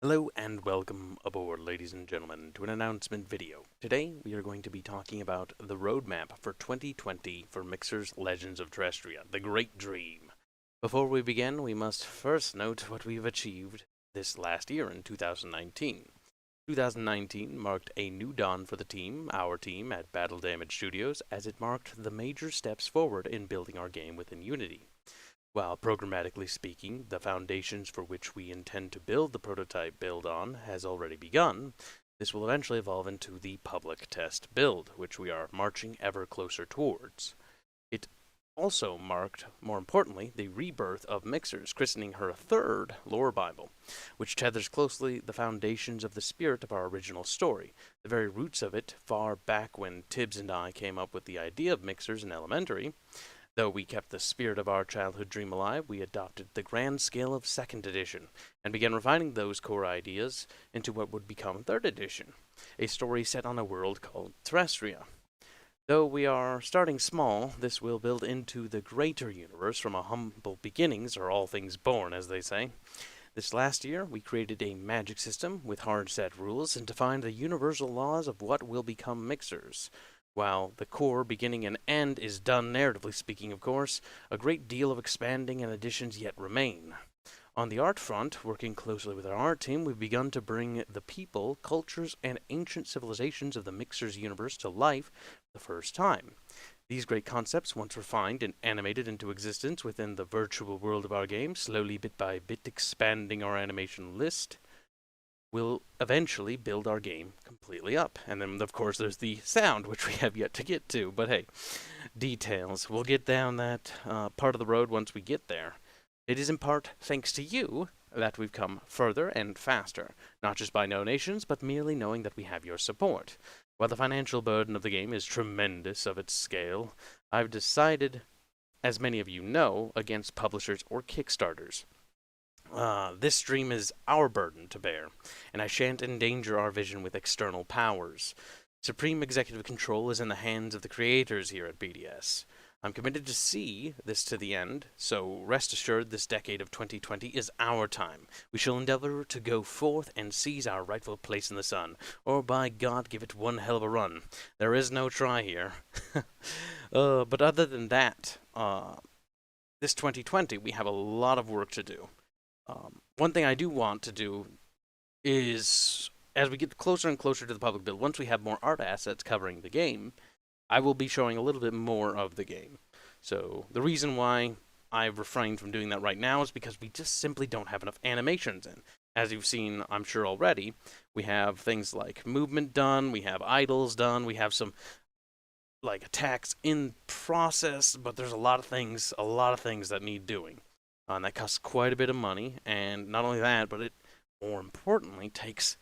Hello and welcome aboard, ladies and gentlemen, to an announcement video. Today we are going to be talking about the roadmap for 2020 for Mixer's Legends of Terrestria, the Great Dream. Before we begin, we must first note what we've achieved this last year in 2019. 2019 marked a new dawn for the team, our team at Battle Damage Studios, as it marked the major steps forward in building our game within Unity. While programmatically speaking, the foundations for which we intend to build the prototype build on has already begun, this will eventually evolve into the public test build, which we are marching ever closer towards. It also marked, more importantly, the rebirth of Mixers, christening her third lore Bible, which tethers closely the foundations of the spirit of our original story, the very roots of it far back when Tibbs and I came up with the idea of Mixers in elementary. Though we kept the spirit of our childhood dream alive, we adopted the grand scale of 2nd edition, and began refining those core ideas into what would become 3rd edition, a story set on a world called Terrestria. Though we are starting small, this will build into the greater universe from a humble beginnings, or all things born, as they say. This last year, we created a magic system with hard set rules and defined the universal laws of what will become mixers. While the core, beginning, and end is done narratively speaking, of course, a great deal of expanding and additions yet remain. On the art front, working closely with our art team, we've begun to bring the people, cultures, and ancient civilizations of the Mixers universe to life for the first time. These great concepts, once refined and animated into existence within the virtual world of our game, slowly bit by bit expanding our animation list, will eventually build our game completely up. And then, of course, there's the sound, which we have yet to get to. But hey, details. We'll get down that part of the road once we get there. It is in part thanks to you that we've come further and faster, not just by donations, but merely knowing that we have your support. While the financial burden of the game is tremendous of its scale, I've decided, as many of you know, against publishers or Kickstarters. This stream is our burden to bear, and I shan't endanger our vision with external powers. Supreme executive control is in the hands of the creators here at BDS. I'm committed to see this to the end, so rest assured this decade of 2020 is our time. We shall endeavor to go forth and seize our rightful place in the sun, or by God, give it one hell of a run. There is no try here. But other than that, this 2020, we have a lot of work to do. One thing I do want to do is, as we get closer and closer to the public build, once we have more art assets covering the game, I will be showing a little bit more of the game. So the reason why I've refrained from doing that right now is because we just simply don't have enough animations in. As you've seen, I'm sure already, we have things like movement done, we have idles done, we have some like attacks in process, but there's a lot of things that need doing. And that costs quite a bit of money, and not only that, but it, more importantly, takes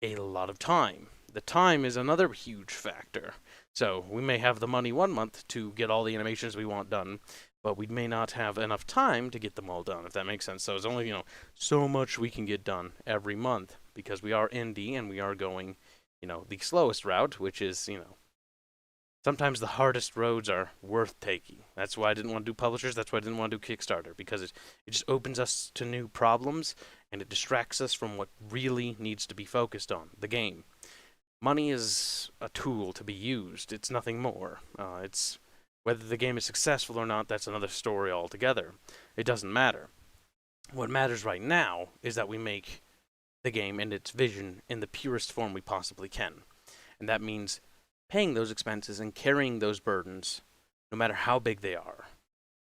a lot of time. The time is another huge factor. So we may have the money one month to get all the animations we want done, but we may not have enough time to get them all done, if that makes sense. So it's only, so much we can get done every month, because we are indie and we are going, the slowest route, which is, sometimes the hardest roads are worth taking. That's why I didn't want to do publishers. That's why I didn't want to do Kickstarter, because it just opens us to new problems, and it distracts us from what really needs to be focused on, the game. Money is a tool to be used. It's nothing more. It's whether the game is successful or not, that's another story altogether. It doesn't matter. What matters right now is that we make the game and its vision in the purest form we possibly can. And that means paying those expenses and carrying those burdens, no matter how big they are.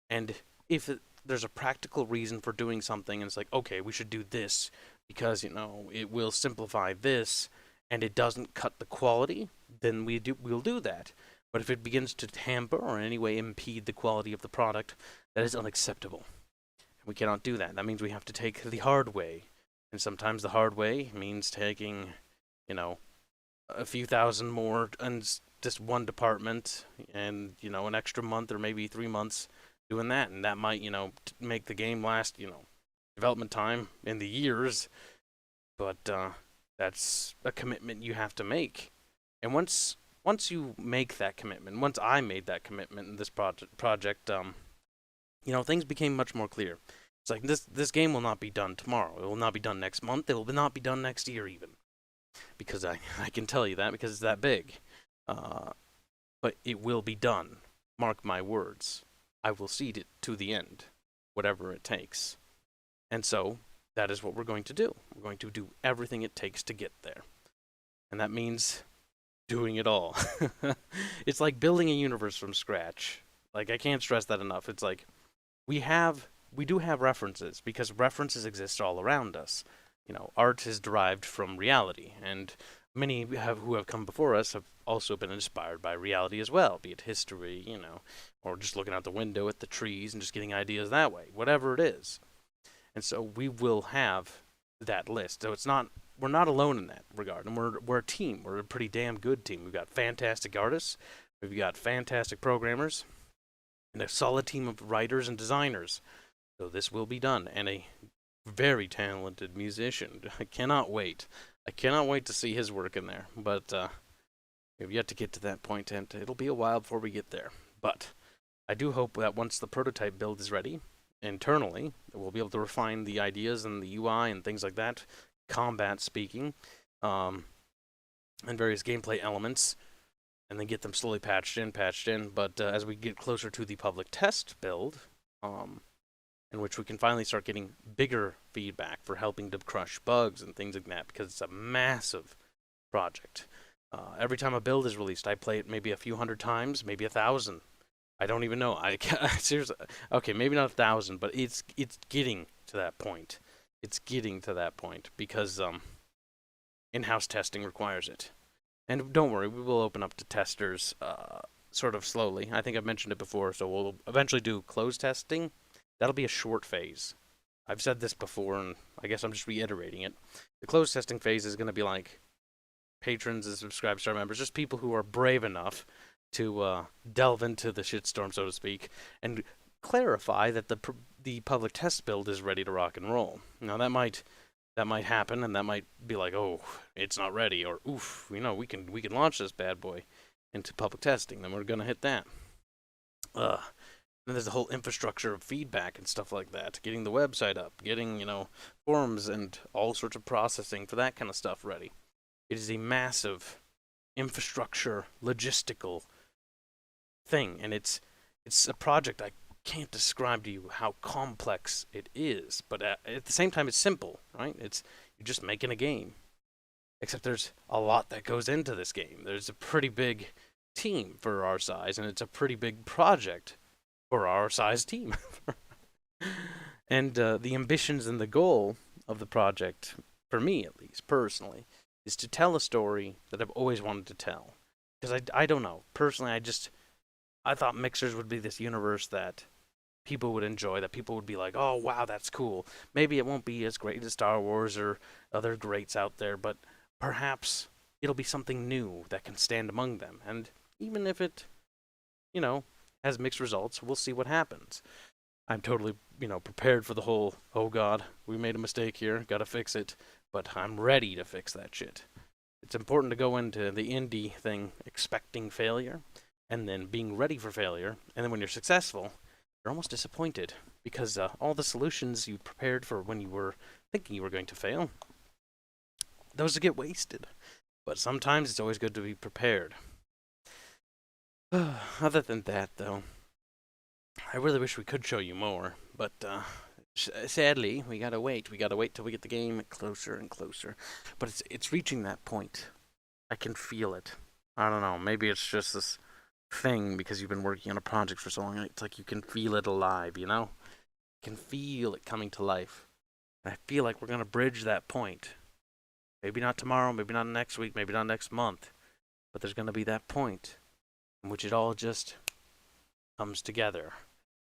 And if there's a practical reason for doing something, and it's like, okay, we should do this because, it will simplify this, and it doesn't cut the quality, then we'll do that. But if it begins to hamper or in any way impede the quality of the product, that is unacceptable. We cannot do that. That means we have to take the hard way. And sometimes the hard way means taking, a few thousand more and just one department and, an extra month or maybe 3 months doing that. And that might, make the game last, development time in the years. But that's a commitment you have to make. And once you make that commitment, once I made that commitment in this project, things became much more clear. It's like this game will not be done tomorrow. It will not be done next month. It will not be done next year even, because I can tell you that because it's that big. But it will be done. Mark my words. I will see it to the end, whatever it takes. And so that is what we're going to do. We're going to do everything it takes to get there. And that means doing it all. It's like building a universe from scratch. Like, I can't stress that enough. It's like we do have references because references exist all around us. Art is derived from reality, and many who have come before us have also been inspired by reality as well, be it history, or just looking out the window at the trees and just getting ideas that way, whatever it is. And so we will have that list. So we're not alone in that regard, and we're a team. We're a pretty damn good team. We've got fantastic artists, we've got fantastic programmers, and a solid team of writers and designers. So this will be done, and a very talented musician. I cannot wait. I cannot wait to see his work in there. But we've yet to get to that point, and it'll be a while before we get there. But I do hope that once the prototype build is ready, internally, we'll be able to refine the ideas and the UI and things like that, combat speaking, and various gameplay elements, and then get them slowly patched in. But as we get closer to the public test build, in which we can finally start getting bigger feedback for helping to crush bugs and things like that, because it's a massive project. Every time a build is released, I play it maybe a few hundred times, maybe 1,000. I don't even know. Seriously. Okay, maybe not 1,000, but it's getting to that point. It's getting to that point because in-house testing requires it. And don't worry, we will open up to testers sort of slowly. I think I've mentioned it before, so we'll eventually do closed testing. That'll be a short phase. I've said this before, and I guess I'm just reiterating it. The closed testing phase is going to be like patrons and subscribe star members, just people who are brave enough to delve into the shitstorm, so to speak, and clarify that the public test build is ready to rock and roll. Now that might happen, and that might be like, oh, it's not ready, or oof, we can launch this bad boy into public testing. Then we're gonna hit that. Then there's the whole infrastructure of feedback and stuff like that, getting the website up, getting forums and all sorts of processing for that kind of stuff ready. It is a massive infrastructure, logistical thing, and it's a project I can't describe to you how complex it is, but at the same time it's simple, right? You're just making a game, except there's a lot that goes into this game. There's a pretty big team for our size, and it's a pretty big project for our size team. And the ambitions and the goal of the project, for me at least personally, is to tell a story that I've always wanted to tell. Because I don't know, personally I thought Mixers would be this universe that people would enjoy, that people would be like, oh wow, that's cool. Maybe it won't be as great as Star Wars or other greats out there, but perhaps it'll be something new that can stand among them. And even if it, has mixed results, we'll see what happens. I'm totally, prepared for the whole, oh god, we made a mistake here, gotta fix it, but I'm ready to fix that shit. It's important to go into the indie thing expecting failure, and then being ready for failure, and then when you're successful, you're almost disappointed, because all the solutions you prepared for when you were thinking you were going to fail, those get wasted. But sometimes it's always good to be prepared. Other than that, though, I really wish we could show you more, but sadly, we gotta wait. We gotta wait till we get the game closer and closer. But it's reaching that point. I can feel it. I don't know. Maybe it's just this thing because you've been working on a project for so long. It's like you can feel it alive, You can feel it coming to life. And I feel like we're gonna bridge that point. Maybe not tomorrow, maybe not next week, maybe not next month. But there's gonna be that point in which it all just comes together.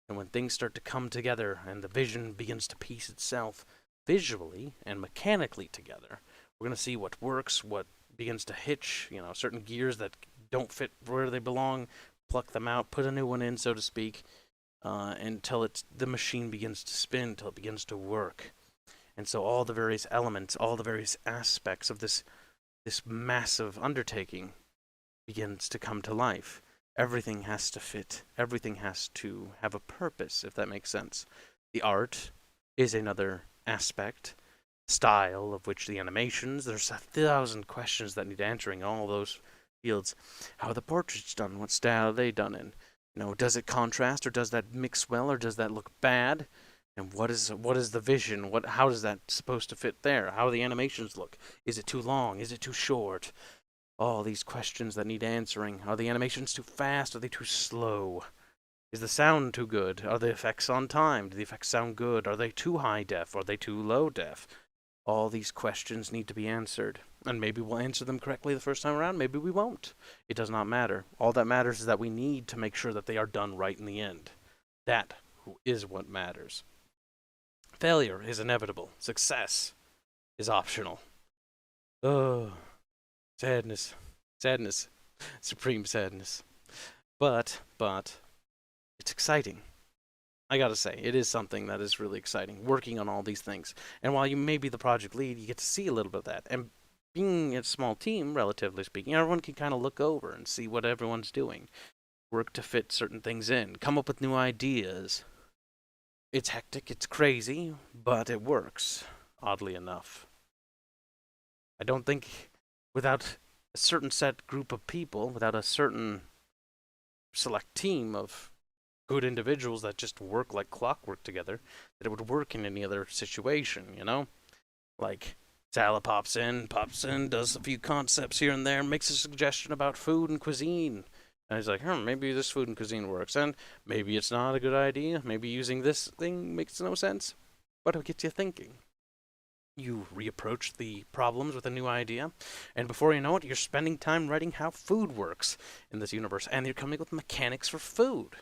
And when things start to come together and the vision begins to piece itself visually and mechanically together, we're going to see what works, what begins to hitch, certain gears that don't fit where they belong, pluck them out, put a new one in, so to speak, until the machine begins to spin, until it begins to work. And so all the various elements, all the various aspects of this massive undertaking begins to come to life. Everything has to fit. Everything has to have a purpose, if that makes sense. The art, is another aspect. Style, of which the animations, there's 1,000 questions that need answering in all those fields. How are the portraits done? What style are they done in? Does it contrast, or does that mix well, or does that look bad? And what is the vision? How is that supposed to fit there? How do the animations look? Is it too long? Is it too short? All these questions that need answering. Are the animations too fast? Are they too slow? Is the sound too good? Are the effects on time? Do the effects sound good? Are they too high def? Are they too low def? All these questions need to be answered. And maybe we'll answer them correctly the first time around, maybe we won't. It does not matter. All that matters is that we need to make sure that they are done right in the end. That is what matters. Failure is inevitable. Success is optional. Oh, sadness. Sadness. Supreme sadness. But, it's exciting. I gotta say, it is something that is really exciting, working on all these things. And while you may be the project lead, you get to see a little bit of that. And being a small team, relatively speaking, everyone can kind of look over and see what everyone's doing. Work to fit certain things in, come up with new ideas. It's hectic, it's crazy, but it works, oddly enough. I don't think without a certain set group of people, without a certain select team of good individuals that just work like clockwork together, that it would work in any other situation, Like, Sala pops in, does a few concepts here and there, makes a suggestion about food and cuisine. And he's like, maybe this food and cuisine works, and maybe it's not a good idea, maybe using this thing makes no sense. But it gets you thinking. You reapproach the problems with a new idea, and before you know it, you're spending time writing how food works in this universe, and you're coming up with mechanics for food.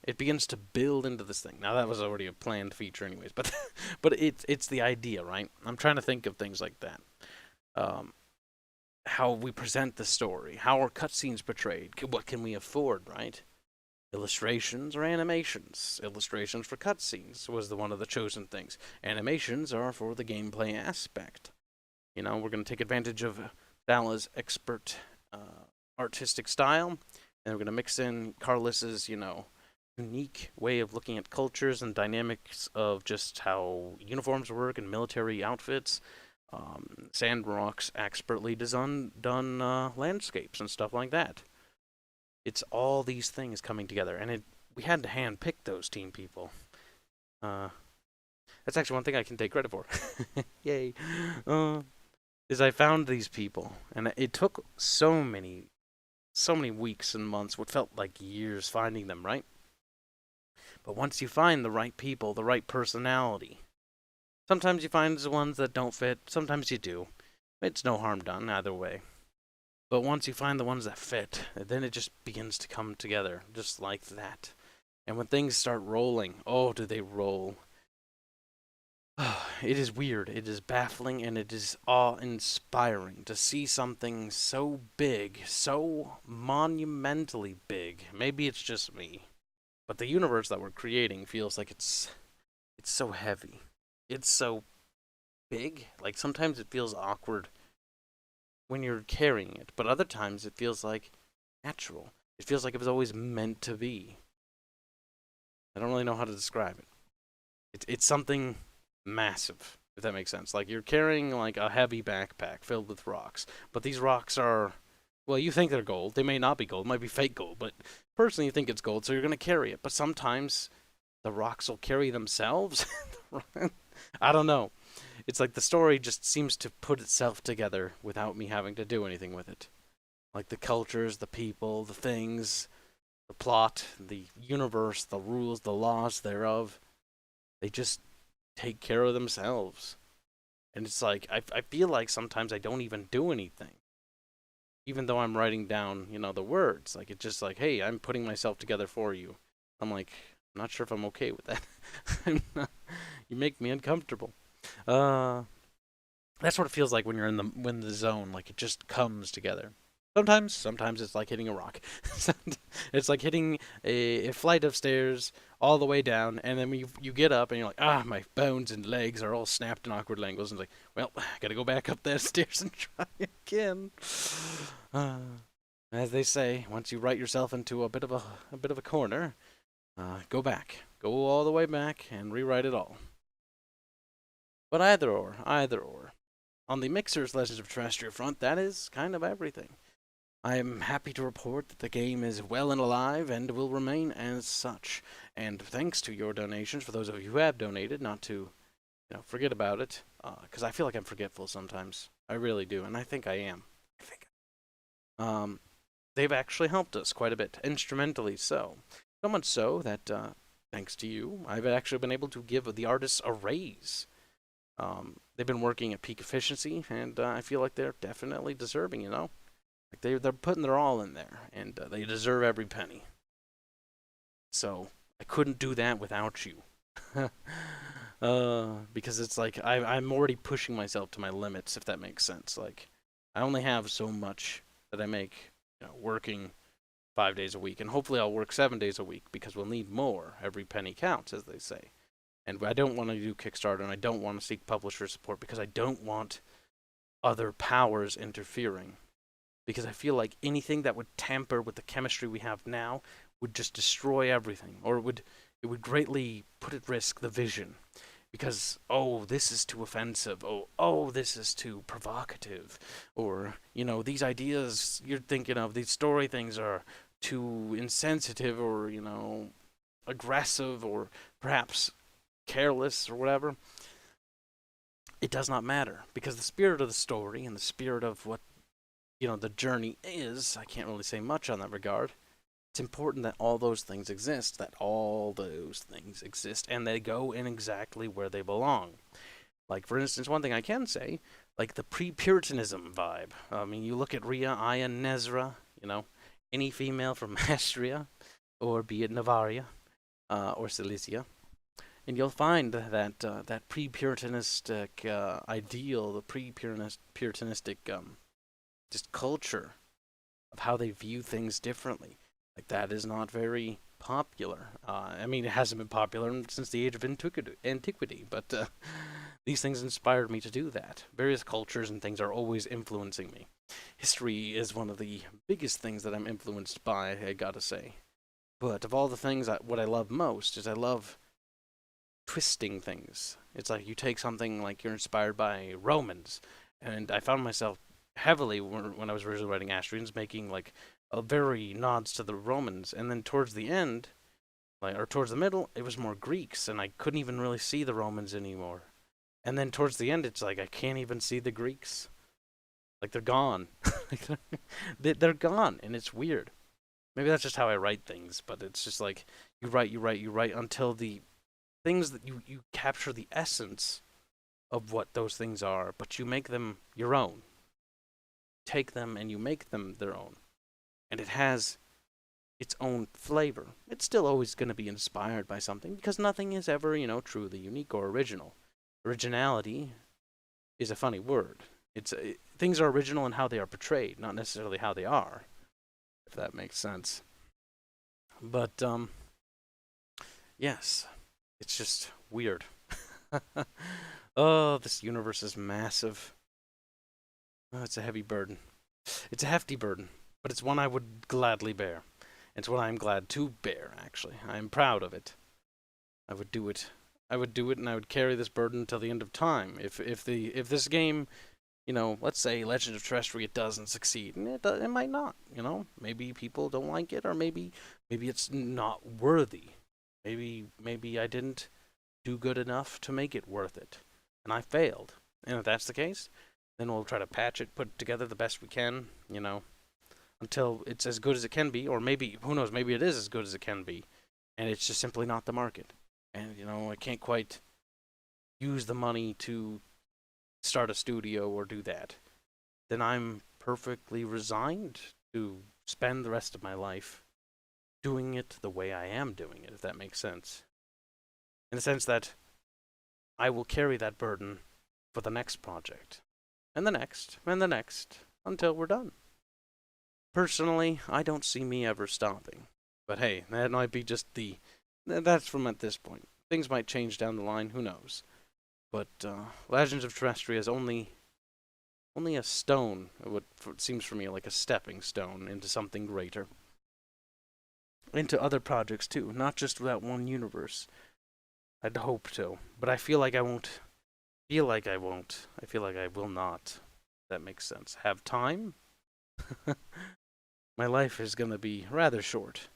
It begins to build into this thing. Now that was already a planned feature, anyways, but it's the idea, right? I'm trying to think of things like that. How we present the story, how are cutscenes portrayed, what can we afford, right? Illustrations or animations. Illustrations for cutscenes was one of the chosen things. Animations are for the gameplay aspect. We're going to take advantage of Vala's expert artistic style. And we're going to mix in Carlos's, unique way of looking at cultures and dynamics of just how uniforms work and military outfits. Sandrock's expertly done landscapes and stuff like that. It's all these things coming together, and we had to handpick those team people. That's actually one thing I can take credit for. Yay! Is I found these people, and it took so many weeks and months, what felt like years, finding them, right? But once you find the right people, the right personality, sometimes you find the ones that don't fit, sometimes you do. It's no harm done either way. But once you find the ones that fit, then it just begins to come together, just like that. And when things start rolling, oh, do they roll. It is weird, it is baffling, and it is awe-inspiring to see something so big, so monumentally big. Maybe it's just me, but the universe that we're creating feels like it's so heavy. It's so big. Like, sometimes it feels awkward when you're carrying it, but other times it feels like natural. It feels like it was always meant to be. I don't really know how to describe it. It's something massive, if that makes sense. Like, you're carrying like a heavy backpack filled with rocks, but these rocks are, well, you think they're gold. They may not be gold. It might be fake gold, but personally you think it's gold, so you're going to carry it. But sometimes the rocks will carry themselves. I don't know. It's like the story just seems to put itself together without me having to do anything with it. Like the cultures, the people, the things, the plot, the universe, the rules, the laws thereof, they just take care of themselves. And it's like, I feel like sometimes I don't even do anything. Even though I'm writing down, the words. Like, it's just like, hey, I'm putting myself together for you. I'm like, I'm not sure if I'm okay with that. You make me uncomfortable. That's what it feels like when you're in the zone. Like, it just comes together. Sometimes it's like hitting a rock. It's like hitting a flight of stairs all the way down, and then you get up and you're like, my bones and legs are all snapped in awkward angles, and it's like, well, I gotta go back up those stairs and try again. As they say, once you write yourself into a bit of a corner, go back. Go all the way back and rewrite it all. But either or, either or. On the Mixer's Legends of Terrestria front, that is kind of everything. I am happy to report that the game is well and alive and will remain as such. And thanks to your donations, for those of you who have donated, not to forget about it, because I feel like I'm forgetful sometimes. I really do, and I think I am. They've actually helped us quite a bit, instrumentally so. So much so that, thanks to you, I've actually been able to give the artists a raise. They've been working at peak efficiency, and I feel like they're definitely deserving, Like they're putting their all in there, and they deserve every penny. So I couldn't do that without you. Because it's like I'm already pushing myself to my limits, if that makes sense. Like, I only have so much that I make, working 5 days a week, and hopefully I'll work 7 days a week because we'll need more. Every penny counts, as they say. And I don't want to do Kickstarter, and I don't want to seek publisher support because I don't want other powers interfering. Because I feel like anything that would tamper with the chemistry we have now would just destroy everything, or it would greatly put at risk the vision. Because, oh, this is too offensive, oh, this is too provocative, or, these ideas you're thinking of, these story things are too insensitive, or, aggressive, or perhaps careless, or whatever. It does not matter, because the spirit of the story and the spirit of what, the journey is, I can't really say much on that regard. It's important that all those things exist, and they go in exactly where they belong. Like, for instance, one thing I can say, like the pre-Puritanism vibe. I mean, you look at Rhea, Aya, Nezra, any female from Astria, or be it Navaria, or Cilicia, and you'll find that that pre-Puritanistic ideal, the pre-Puritanistic just culture of how they view things differently. Like, that is not very popular. I mean, it hasn't been popular since the age of antiquity, but these things inspired me to do that. Various cultures and things are always influencing me. History is one of the biggest things that I'm influenced by, I gotta say. But of all the things, what I love most is I love twisting things. It's like you take something like you're inspired by Romans, and I found myself heavily when I was originally writing Astrians, making like a very nods to the Romans, and then towards the end, or towards the middle, it was more Greeks, and I couldn't even really see the Romans anymore. And then towards the end, it's like I can't even see the Greeks. Like, they're gone. They're gone, and it's weird. Maybe that's just how I write things, but it's just like you write until the things that you capture the essence of what those things are, but you make them your own. Take them and you make them their own. And it has its own flavor. It's still always going to be inspired by something, because nothing is ever, truly unique or original. Originality is a funny word. Things are original in how they are portrayed, not necessarily how they are, if that makes sense. But, yes, it's just weird. Oh, this universe is massive. Oh, it's a heavy burden. It's a hefty burden, but it's one I would gladly bear. It's one I'm glad to bear, actually. I am proud of it. I would do it. I would do it, and I would carry this burden until the end of time. If this game, let's say Legend of Terrestria doesn't succeed, and it might not. Maybe people don't like it, or maybe it's not worthy. Maybe I didn't do good enough to make it worth it, and I failed. And if that's the case, then we'll try to patch it, put it together the best we can, until it's as good as it can be, or maybe, who knows, maybe it is as good as it can be, and it's just simply not the market. And, I can't quite use the money to start a studio or do that. Then I'm perfectly resigned to spend the rest of my life doing it the way I am doing it, if that makes sense. In the sense that I will carry that burden for the next project, and the next, and the next, until we're done. Personally, I don't see me ever stopping. But hey, that might be just that's from at this point. Things might change down the line, who knows. But Legends of Terrestria is only a stone, what seems for me like a stepping stone into something greater. into other projects too, not just that one universe. I'd hope to, but I feel like I won't. Feel like I won't. I feel like I will not. That makes sense. Have time? My life is gonna be rather short.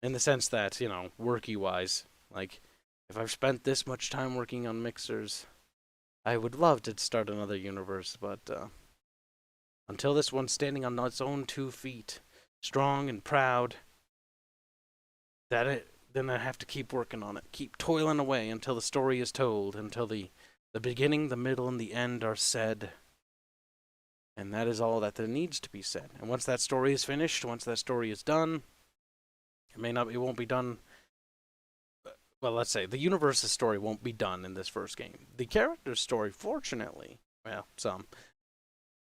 In the sense that, worky wise. Like, if I've spent this much time working on mixers, I would love to start another universe, but until this one's standing on its own 2 feet, strong and proud, then I have to keep working on it. Keep toiling away until the story is told, until the beginning, the middle, and the end are said. And that is all that there needs to be said. And once that story is finished, once that story is done, it won't be done. Well, let's say the universe's story won't be done in this first game. The character's story, fortunately, well,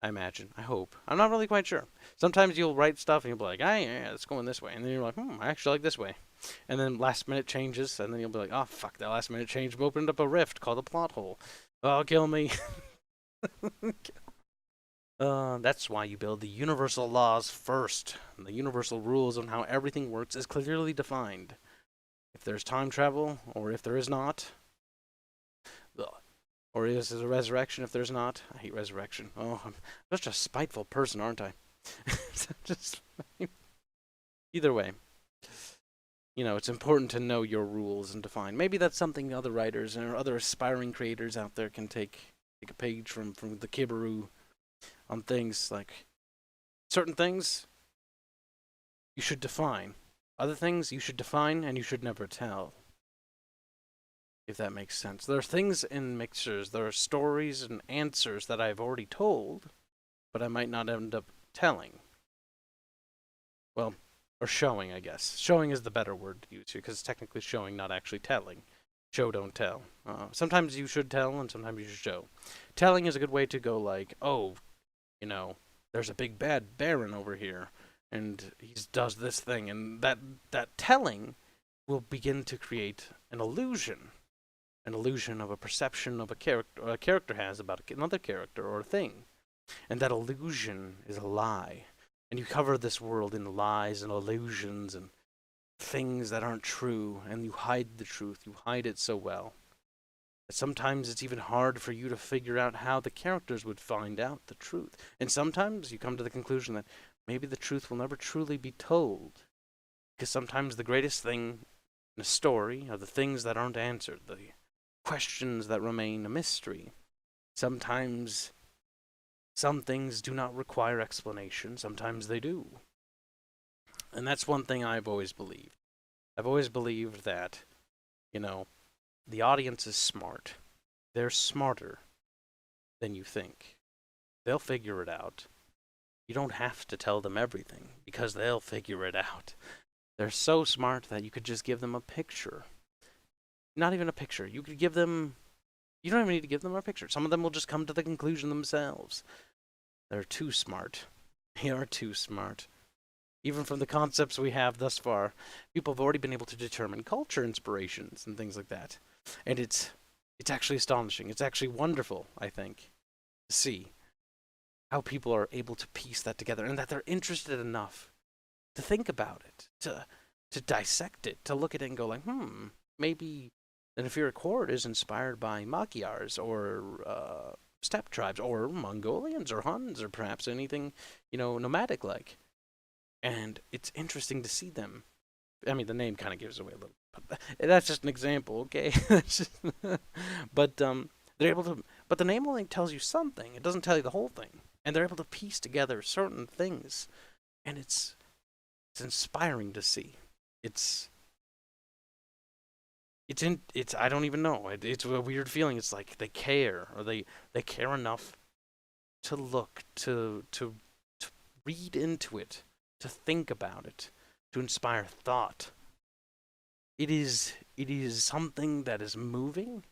I imagine, I hope. I'm not really quite sure. Sometimes you'll write stuff and you'll be like, yeah, it's going this way. And then you're like, I actually like this way. And then last minute changes, and then you'll be like, oh, fuck, that last minute change opened up a rift called a plot hole. Oh, kill me. That's why you build the universal laws first. And the universal rules on how everything works is clearly defined. If there's time travel, or if there is not, or is there a resurrection if there's not? I hate resurrection. Oh, I'm such a spiteful person, aren't I? Either way, it's important to know your rules and define. Maybe that's something other writers or other aspiring creators out there can take a page from the Kibiru on things like certain things you should define. Other things you should define and you should never tell. If that makes sense. There are things in mixers, there are stories and answers that I've already told, but I might not end up telling. Well, or showing, I guess. Showing is the better word to use here, because it's technically showing, not actually telling. Show, don't tell. Sometimes you should tell, and sometimes you should show. Telling is a good way to go like, oh, there's a big bad baron over here, and he does this thing, and that telling will begin to create an illusion of a perception of a character has about another character or a thing. And that illusion is a lie. And you cover this world in lies and illusions and things that aren't true, and you hide the truth. You hide it so well that sometimes it's even hard for you to figure out how the characters would find out the truth. And sometimes you come to the conclusion that maybe the truth will never truly be told. Because sometimes the greatest thing in a story are the things that aren't answered, the questions that remain a mystery. Sometimes some things do not require explanation, sometimes they do. And that's one thing I've always believed. I've always believed that, the audience is smart. They're smarter than you think. They'll figure it out. You don't have to tell them everything, because they'll figure it out. They're so smart that you could just give them a picture. Not even a picture. You don't even need to give them a picture. Some of them will just come to the conclusion themselves. They're too smart. They are too smart. Even from the concepts we have thus far, people have already been able to determine culture inspirations and things like that. And it's actually astonishing. It's actually wonderful, I think, to see how people are able to piece that together, and that they're interested enough to think about it, to dissect it, to look at it and go like, maybe the Neferic Horde is inspired by Magyars or steppe tribes or Mongolians or Huns or perhaps anything, nomadic-like. And it's interesting to see them. I mean, the name kind of gives away a little. But that's just an example, okay? But they're able to. But the name only tells you something. It doesn't tell you the whole thing. And they're able to piece together certain things, and it's inspiring to see. It's I don't even know. It's a weird feeling. It's like they care, or they care enough to look, to read into it, to think about it, to inspire thought. It is something that is moving.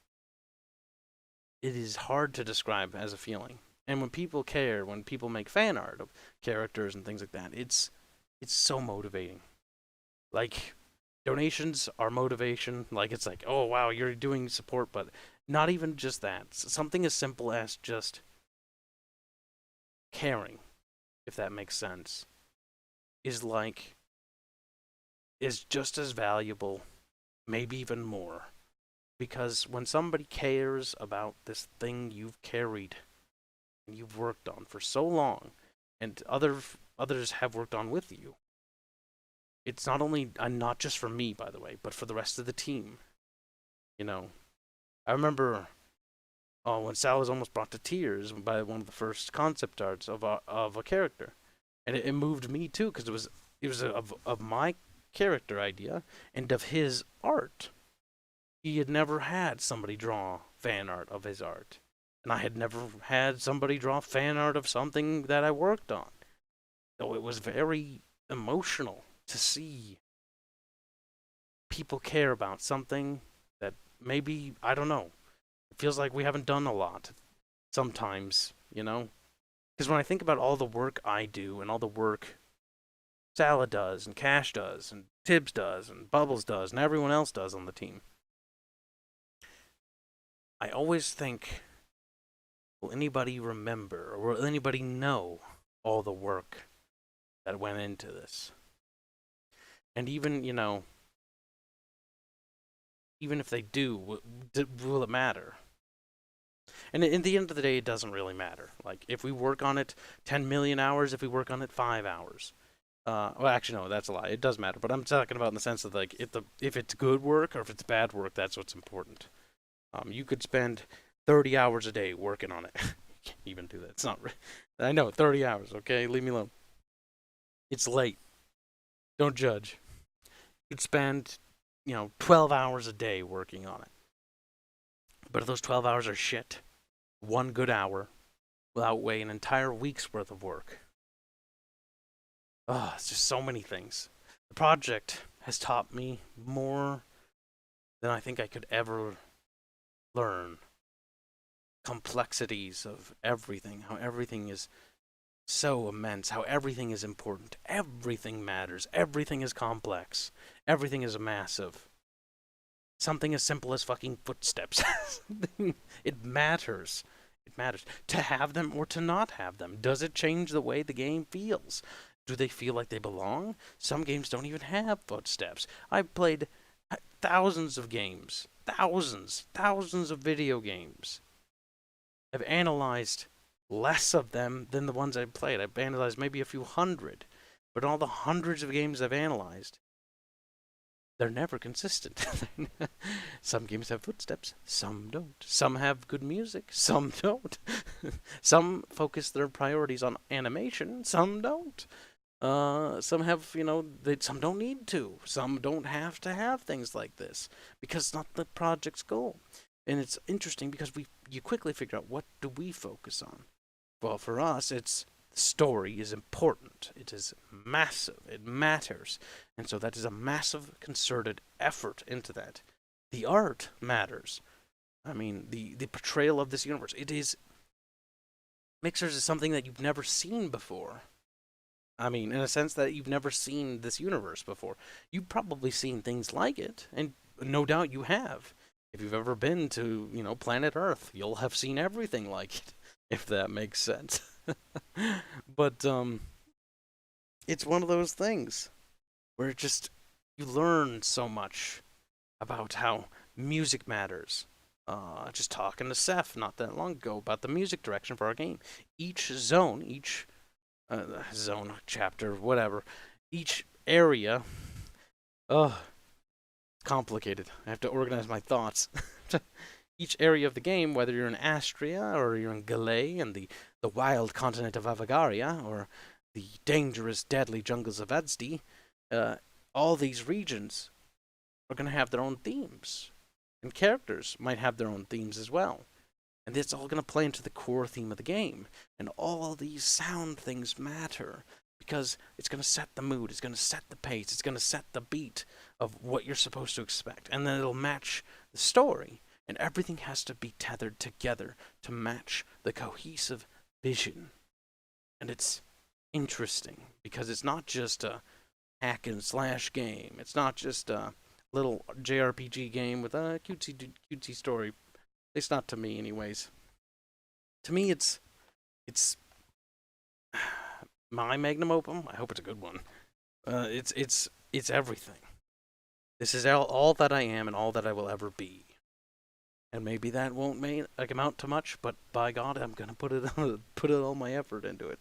It is hard to describe as a feeling. And when people care, when people make fan art of characters and things like that, it's so motivating. Like, donations are motivation. Like, it's like, oh, wow, you're doing support, but not even just that. Something as simple as just caring, if that makes sense, is like is just as valuable, maybe even more. Because when somebody cares about this thing you've carried and you've worked on for so long, and others have worked on with you, it's not only not just for me, by the way, but for the rest of the team. You know, I remember when Sal was almost brought to tears by one of the first concept arts of a character, and it moved me too because it was of my character idea and of his art. He had never had somebody draw fan art of his art, and I had never had somebody draw fan art of something that I worked on. So it was very emotional to see people care about something that maybe, I don't know, it feels like we haven't done a lot sometimes, you know? Because when I think about all the work I do and all the work Sala does and Cash does and Tibbs does and Bubbles does and everyone else does on the team, I always think, will anybody remember or will anybody know all the work that went into this? And even, you know, even if they do, will it matter? And in the end of the day, it doesn't really matter. Like, if we work on it 10 million hours, if we work on it 5 hours. Well, actually, no, that's a lie. It does matter. But I'm talking about in the sense of, like, if it's good work or if it's bad work, that's what's important. You could spend 30 hours a day working on it. You can't even do that. It's not. I know, 30 hours, okay? Leave me alone. It's late. Don't judge. You could spend, 12 hours a day working on it. But if those 12 hours are shit, one good hour will outweigh an entire week's worth of work. Oh, it's just so many things. The project has taught me more than I think I could ever learn. Complexities of everything, how everything is so immense, how everything is important, everything matters, everything is complex, everything is massive. Something as simple as fucking footsteps. It matters. It matters. To have them or to not have them. Does it change the way the game feels? Do they feel like they belong? Some games don't even have footsteps. I've played thousands of games. Thousands of video games. I've analyzed less of them than the ones I've played. I've analyzed maybe a few hundred. But all the hundreds of games I've analyzed, they're never consistent. Some games have footsteps, some don't. Some have good music, some don't. Some focus their priorities on animation, some don't. Some have, some don't need to. Some don't have to have things like this because it's not the project's goal. And it's interesting because you quickly figure out, what do we focus on? Well, for us, it's story is important. It is massive. It matters. And so that is a massive concerted effort into that. The art matters. I mean, the portrayal of this universe. It is... Mixers is something that you've never seen before. I mean, in a sense that you've never seen this universe before. You've probably seen things like it, and no doubt you have. If you've ever been to, planet Earth, you'll have seen everything like it, if that makes sense. But it's one of those things where you learn so much about how music matters. Just talking to Seth not that long ago about the music direction for our game. Each zone, zone, chapter, whatever, each area, complicated. I have to organize my thoughts. Each area of the game, whether you're in Astria or you're in Galay and the wild continent of Avagaria or the dangerous, deadly jungles of Adsdi, all these regions are going to have their own themes. And characters might have their own themes as well. And it's all going to play into the core theme of the game. And all these sound things matter because it's going to set the mood, it's going to set the pace, it's going to set the beat of what you're supposed to expect. And then it'll match the story. And everything has to be tethered together to match the cohesive vision. And it's interesting because it's not just a hack and slash game. It's not just a little JRPG game with a cutesy story. At least not to me, anyways. To me, it's my magnum opus. I hope it's a good one. It's everything. This is all that I am and all that I will ever be. And maybe that won't amount to much, but by God, I'm gonna put all my effort into it.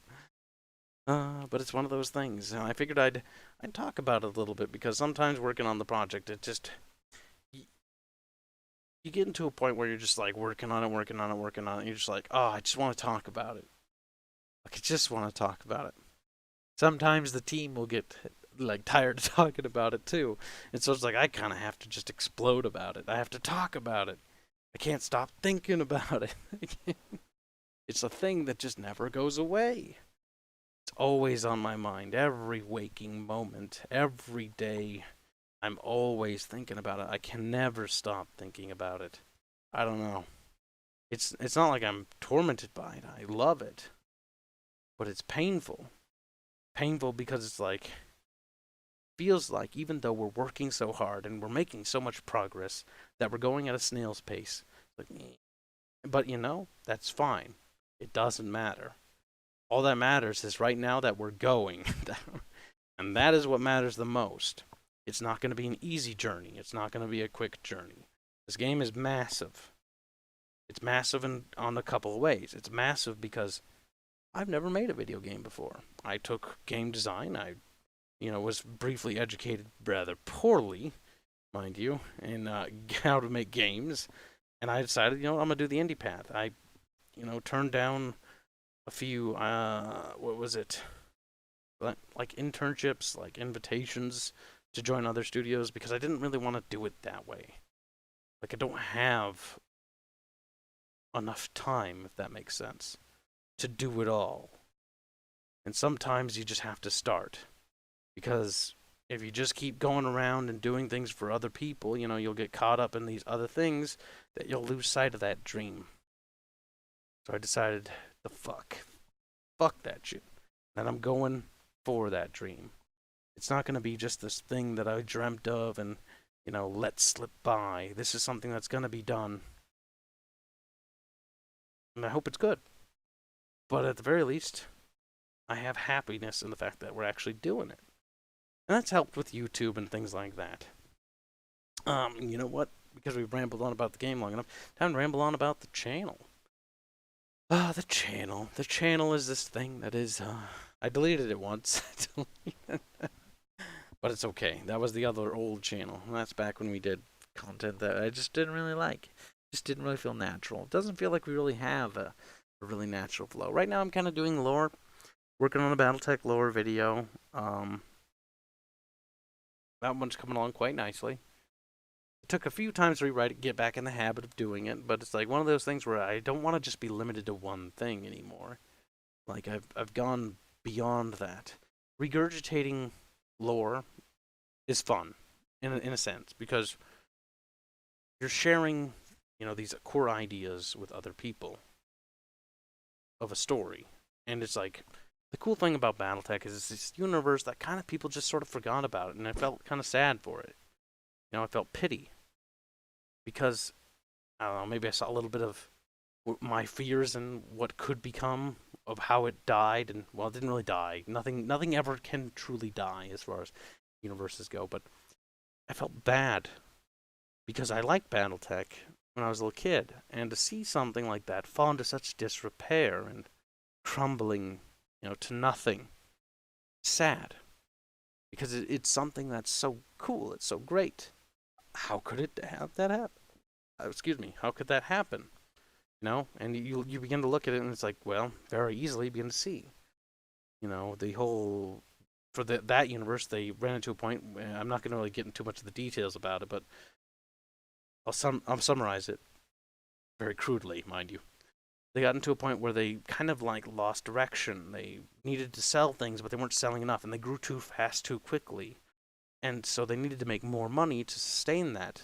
But it's one of those things, and I figured I'd talk about it a little bit because sometimes working on the project, it just you get into a point where you're just like working on it, and you're just like, oh, I just want to talk about it. Like I just want to talk about it. Sometimes the team will get like tired of talking about it too, and so it's like I kind of have to just explode about it. I have to talk about it. I can't stop thinking about it. It's a thing that just never goes away. It's always on my mind, every waking moment, every day. I'm always thinking about it. I can never stop thinking about it. I don't know. It's not like I'm tormented by it. I love it. But it's painful. Painful because it's like feels like even though we're working so hard and we're making so much progress that we're going at a snail's pace. But that's fine. It doesn't matter. All that matters is right now that we're going. And that is what matters the most. It's not going to be an easy journey. It's not going to be a quick journey. This game is massive. It's massive on a couple of ways. It's massive because I've never made a video game before. I took game design. I was briefly educated rather poorly, mind you, in how to make games. And I decided, I'm going to do the indie path. I, turned down a few, what was it? Like internships, like invitations to join other studios because I didn't really want to do it that way. Like I don't have enough time, if that makes sense, to do it all. And sometimes you just have to start. Because if you just keep going around and doing things for other people, you'll get caught up in these other things that you'll lose sight of that dream. So I decided, fuck that shit. And I'm going for that dream. It's not going to be just this thing that I dreamt of and, let slip by. This is something that's going to be done. And I hope it's good. But at the very least, I have happiness in the fact that we're actually doing it. And that's helped with YouTube and things like that. You know what? Because we've rambled on about the game long enough, time to ramble on about the channel. The channel. The channel is this thing that is, I deleted it once. But it's okay. That was the other old channel. That's back when we did content that I just didn't really like. Just didn't really feel natural. It doesn't feel like we really have a really natural flow. Right now I'm kind of doing lore. Working on a Battletech lore video. That one's coming along quite nicely. It took a few times to rewrite it, get back in the habit of doing it, but it's like one of those things where I don't want to just be limited to one thing anymore. Like I've gone beyond that. Regurgitating lore is fun in a sense because you're sharing, these core ideas with other people of a story. And it's like the cool thing about Battletech is it's this universe that kind of people just sort of forgot about it, and I felt kind of sad for it. I felt pity because I don't know, maybe I saw a little bit of my fears and what could become of how it died, and well, it didn't really die. Nothing ever can truly die as far as universes go, but I felt bad because I liked Battletech when I was a little kid, and to see something like that fall into such disrepair and crumbling, to nothing, sad, because it's something that's so cool, it's so great. How could it have that happen? How could that happen? And you begin to look at it, and it's like, well, very easily begin to see. The whole for that universe, they ran into a point. I'm not going to really get into too much of the details about it, but I'll summarize it very crudely, mind you. They got into a point where they kind of like lost direction. They needed to sell things, but they weren't selling enough, and they grew too fast, too quickly. And so they needed to make more money to sustain that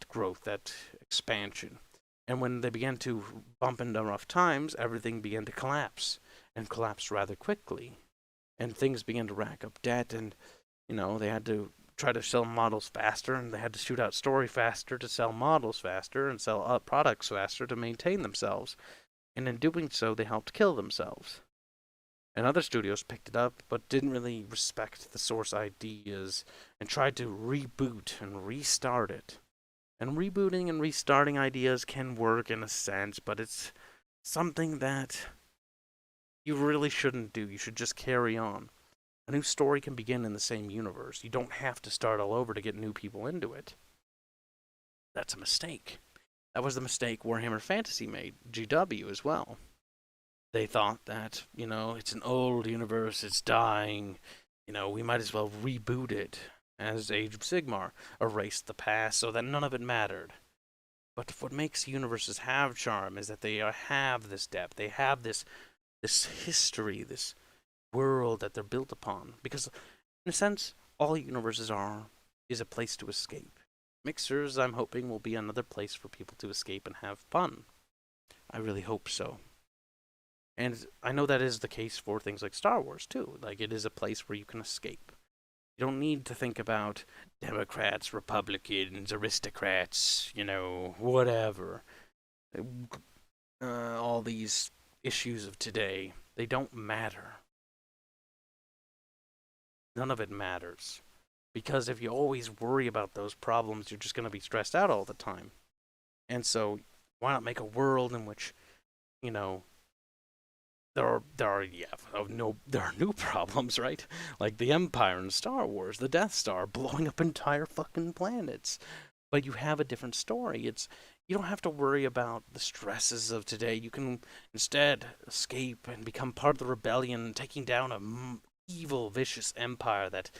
growth, that expansion. And when they began to bump into rough times, everything began to collapse, and collapsed rather quickly. And things began to rack up debt, and, they had to try to sell models faster, and they had to shoot out story faster to sell models faster, and sell products faster to maintain themselves. And in doing so, they helped kill themselves. And other studios picked it up, but didn't really respect the source ideas and tried to reboot and restart it. And rebooting and restarting ideas can work in a sense, but it's something that you really shouldn't do. You should just carry on. A new story can begin in the same universe. You don't have to start all over to get new people into it. That's a mistake. That was the mistake Warhammer Fantasy made, GW as well. They thought that, it's an old universe, it's dying, we might as well reboot it as Age of Sigmar, erase the past so that none of it mattered. But what makes universes have charm is that they have this depth, they have this history, this world that they're built upon. Because, in a sense, all universes is a place to escape. Mixers, I'm hoping, will be another place for people to escape and have fun. I really hope so. And I know that is the case for things like Star Wars, too. Like, it is a place where you can escape. You don't need to think about Democrats, Republicans, aristocrats, whatever. All these issues of today, they don't matter. None of it matters. Because if you always worry about those problems, you're just going to be stressed out all the time. And so, why not make a world in which, there are new problems, right? Like the Empire in Star Wars, the Death Star blowing up entire fucking planets. But you have a different story. You don't have to worry about the stresses of today. You can instead escape and become part of the rebellion, taking down a evil, vicious empire that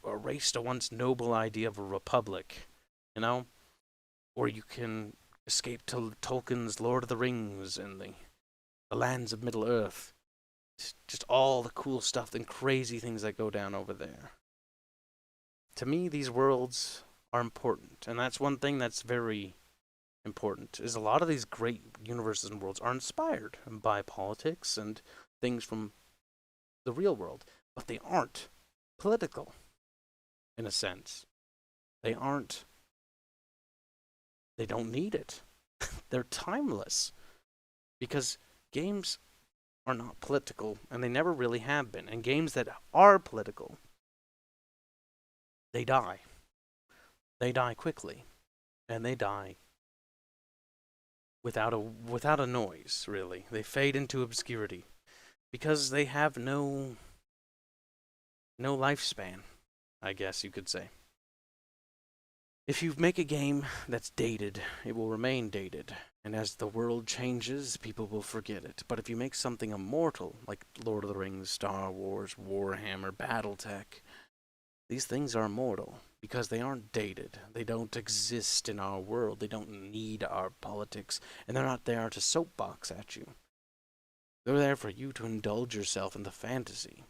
erased a once noble idea of a republic, Or you can escape to Tolkien's Lord of the Rings and the lands of Middle-earth. Just all the cool stuff and crazy things that go down over there. To me, these worlds are important, and that's one thing that's very important, is a lot of these great universes and worlds are inspired by politics and things from the real world, but they aren't political, in a sense. They don't need it. They're timeless. Because games are not political, and they never really have been. And games that are political, they die. They die quickly. And they die without a noise, really. They fade into obscurity. Because they have no lifespan, I guess you could say. If you make a game that's dated, it will remain dated. And as the world changes, people will forget it. But if you make something immortal, like Lord of the Rings, Star Wars, Warhammer, Battletech, these things are immortal because they aren't dated. They don't exist in our world. They don't need our politics. And they're not there to soapbox at you. They're there for you to indulge yourself in the fantasy.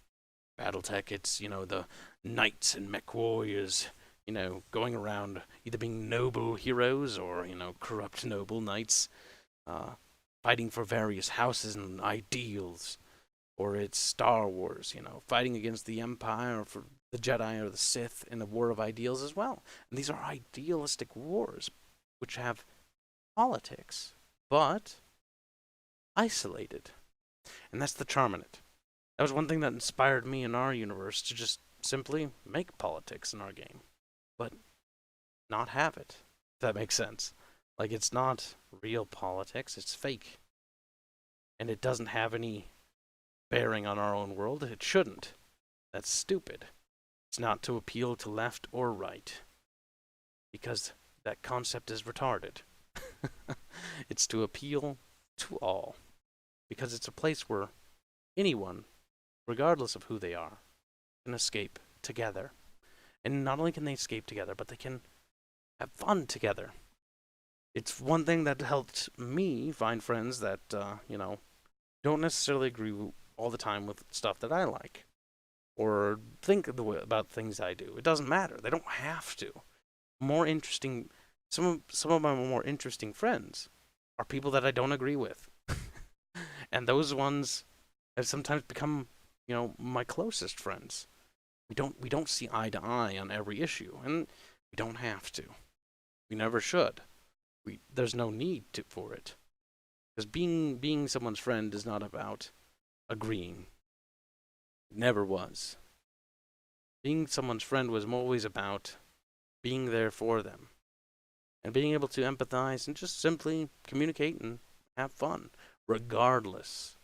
Battletech, it's, the knights and mech warriors, going around either being noble heroes or, corrupt noble knights, fighting for various houses and ideals. Or it's Star Wars, fighting against the Empire or for the Jedi or the Sith in a war of ideals as well. And these are idealistic wars, which have politics, but isolated. And that's the charm in it. That was one thing that inspired me in our universe to just simply make politics in our game. But not have it, if that makes sense. Like, it's not real politics, it's fake. And it doesn't have any bearing on our own world. It shouldn't. That's stupid. It's not to appeal to left or right. Because that concept is retarded. It's to appeal to all. Because it's a place where anyone, regardless of who they are, can escape together. And not only can they escape together, but they can have fun together. It's one thing that helped me find friends that, don't necessarily agree all the time with stuff that I like. Or think about things I do. It doesn't matter. They don't have to. Some of my more interesting friends are people that I don't agree with. And those ones have sometimes become, my closest friends. We don't see eye to eye on every issue, and we don't have to. We never should. There's no need for it. Because being someone's friend is not about agreeing. It never was. Being someone's friend was always about being there for them and being able to empathize and just simply communicate and have fun, regardless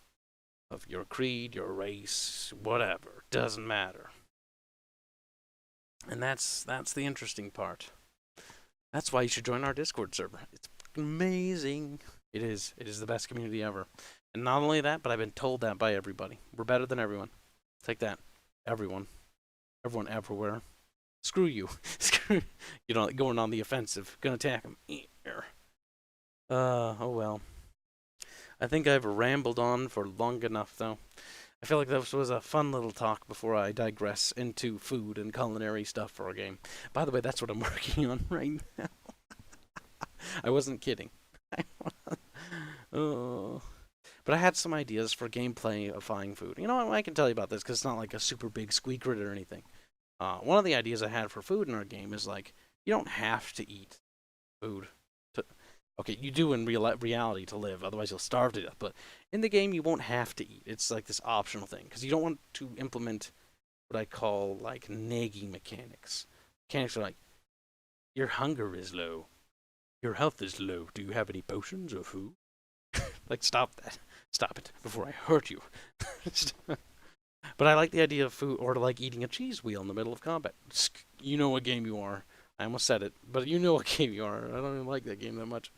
of your creed, your race, whatever. Doesn't matter. And that's the interesting part. That's why you should join our Discord server. It's amazing. It is. It is the best community ever. And not only that, but I've been told that by everybody. We're better than everyone. Take that. Everyone. Everyone everywhere. Screw you. Screw you know, going on the offensive. Gonna attack them. Oh well. I think I've rambled on for long enough, though. I feel like this was a fun little talk before I digress into food and culinary stuff for a game. By the way, that's what I'm working on right now. I wasn't kidding. Oh. But I had some ideas for gameplay-ifying food. You know, I can tell you about this because it's not like a super big squeak or anything. One of the ideas I had for food in our game is like, you don't have to eat food. Okay, you do in reality to live, otherwise you'll starve to death. But in the game, you won't have to eat. It's like this optional thing because you don't want to implement what I call like nagging mechanics. Mechanics are like, your hunger is low, your health is low. Do you have any potions or food? Like, stop that. Stop it before I hurt you. But I like the idea of food, or like eating a cheese wheel in the middle of combat. You know what game you are. I almost said it, but you know what game you are. I don't even like that game that much.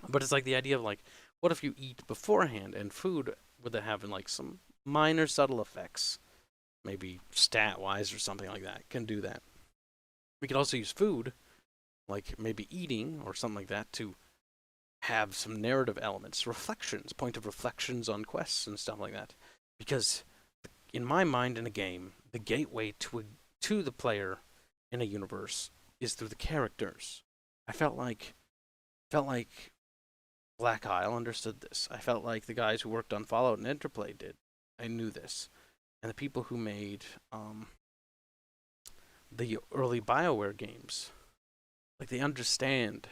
But it's like the idea of like, what if you eat beforehand, and food would have like some minor subtle effects, maybe stat-wise or something like that, can do that. We could also use food, like maybe eating or something like that, to have some narrative elements, reflections, point of reflections on quests and stuff like that. Because in my mind, in a game, the gateway to the player in a universe is through the characters. I felt like Black Isle understood this. I felt like the guys who worked on Fallout and Interplay did. I knew this. And the people who made the early BioWare games, like they understand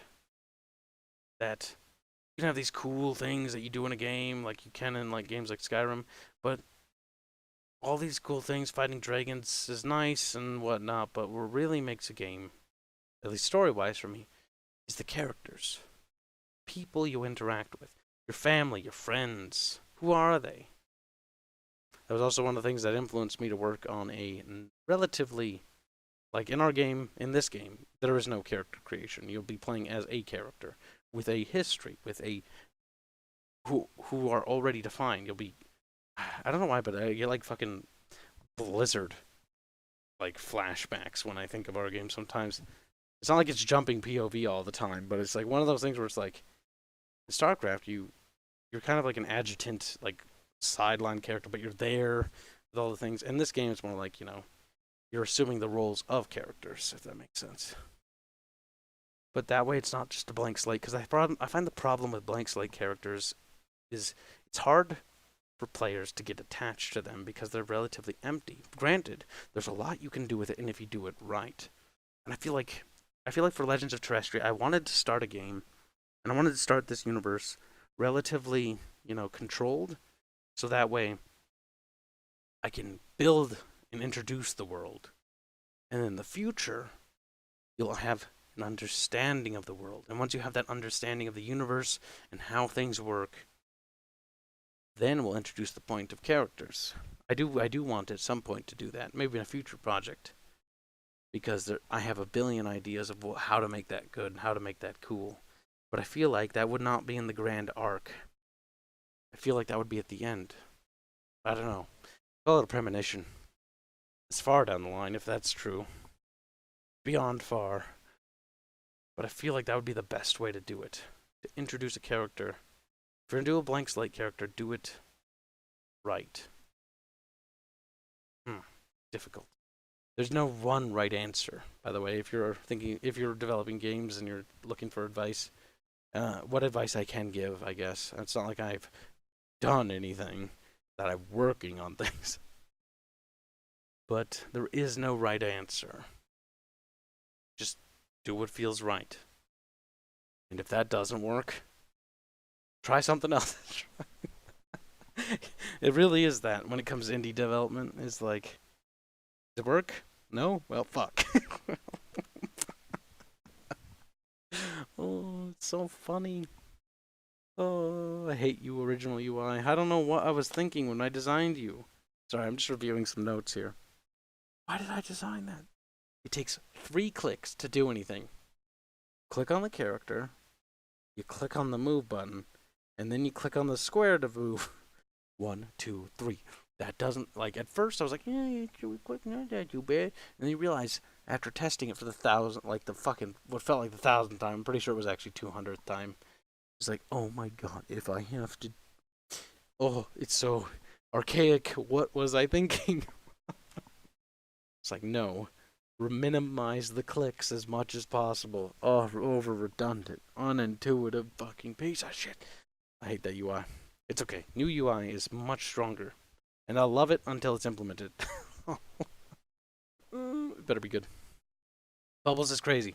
that you can have these cool things that you do in a game, like you can in like games like Skyrim, but all these cool things, fighting dragons is nice and whatnot, but what really makes a game, at least story-wise for me, is the characters. People you interact with. Your family, your friends. Who are they? That was also one of the things that influenced me to work on a relatively, like in our game, in this game, there is no character creation. You'll be playing as a character with a history, with a who are already defined. You'll be, I don't know why, but I get like fucking Blizzard like flashbacks when I think of our game sometimes. It's not like it's jumping POV all the time, but it's like one of those things where it's like in StarCraft you're kind of like an adjutant, like sideline character, but you're there with all the things. In this game it's more like, you know, you're assuming the roles of characters, if that makes sense. But that way it's not just a blank slate, because I find the problem with blank slate characters is it's hard for players to get attached to them because they're relatively empty. Granted, there's a lot you can do with it, and if you do it right. And I feel like for Legends of Terrestria, I wanted to start a game, and I wanted to start this universe relatively, you know, controlled, so that way I can build and introduce the world. And in the future, you'll have an understanding of the world. And once you have that understanding of the universe and how things work, then we'll introduce the point of characters. I do want at some point to do that, maybe in a future project, because I have a billion ideas of how to make that good and how to make that cool. But I feel like that would not be in the grand arc. I feel like that would be at the end. I don't know. Call it a premonition. It's far down the line, if that's true. Beyond far. But I feel like that would be the best way to do it. To introduce a character. If you're going to do a blank slate character, do it right. Difficult. There's no one right answer, by the way. If you're developing games and you're looking for advice, what advice I can give, I guess. It's not like I've done anything, that I'm working on things. But there is no right answer. Just do what feels right. And if that doesn't work, try something else. It really is that when it comes to indie development. It's like, does it work? No? Well, fuck. Oh, it's so funny. Oh, I hate you, original UI. I don't know what I was thinking when I designed you. Sorry, I'm just reviewing some notes here. Why did I design that? It takes 3 clicks to do anything. Click on the character, you click on the move button, and then you click on the square to move. 1, 2, 3. That doesn't, like, at first I was like, yeah, you click, not that too bad. And then you realize, after testing it for the 1,000, like the fucking, what felt like the 1,000th time, I'm pretty sure it was actually 200th time. It's like, oh my god, if I have to, oh, it's so archaic. What was I thinking? It's like, no. Minimize the clicks as much as possible. Oh, over redundant, unintuitive fucking piece of shit. I hate that UI. It's okay. New UI is much stronger. And I'll love it until it's implemented. It better be good. Bubbles is crazy.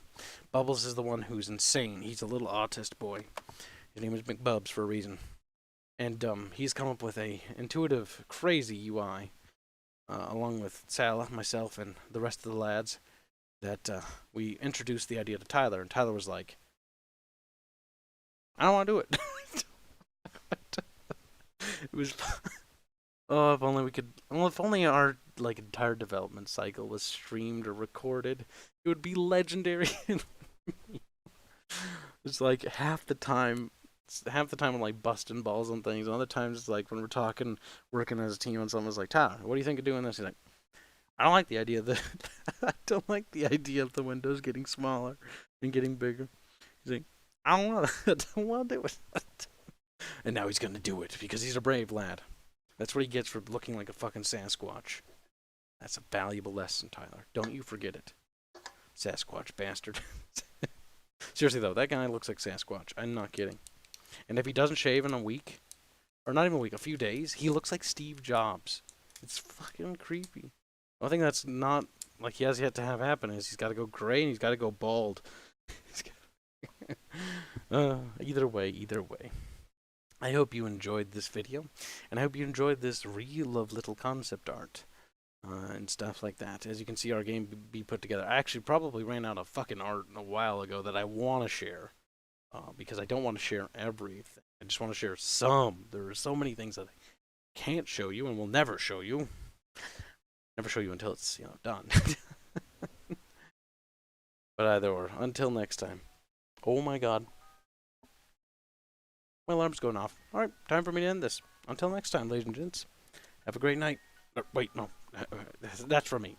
Bubbles is the one who's insane. He's a little autist boy. His name is McBubs for a reason. And he's come up with a intuitive, crazy UI, along with Sal, myself, and the rest of the lads, that we introduced the idea to Tyler. And Tyler was like, I don't want to do it. It was... Oh, if only we could... Well, if only our, like, entire development cycle was streamed or recorded, it would be legendary. It's like half the time I'm like busting balls on things. Other times it's like when we're talking, working as a team on something, it's like, Tyler, what do you think of doing this? He's like, I don't like the idea of the I don't like the idea of the windows getting smaller and getting bigger. He's like, I don't want to do it. And now he's gonna do it because he's a brave lad. That's what he gets for looking like a fucking Sasquatch. That's a valuable lesson, Tyler. Don't you forget it. Sasquatch bastard. Seriously though, that guy looks like Sasquatch. I'm not kidding. And if he doesn't shave in a week, or not even a week, a few days, he looks like Steve Jobs. It's fucking creepy. One thing that's not, like, he has yet to have happen is he's got to go gray and he's got to go bald. Either way. I hope you enjoyed this video, and I hope you enjoyed this reel of little concept art and stuff like that. As you can see, our game be put together. I actually probably ran out of fucking art a while ago that I want to share, because I don't want to share everything. I just want to share some. There are so many things that I can't show you and will never show you. Never show you until it's, you know, done. But either or, until next time. Oh my god. My alarm's going off. Alright, time for me to end this. Until next time, ladies and gents. Have a great night. Wait, no. That's for me.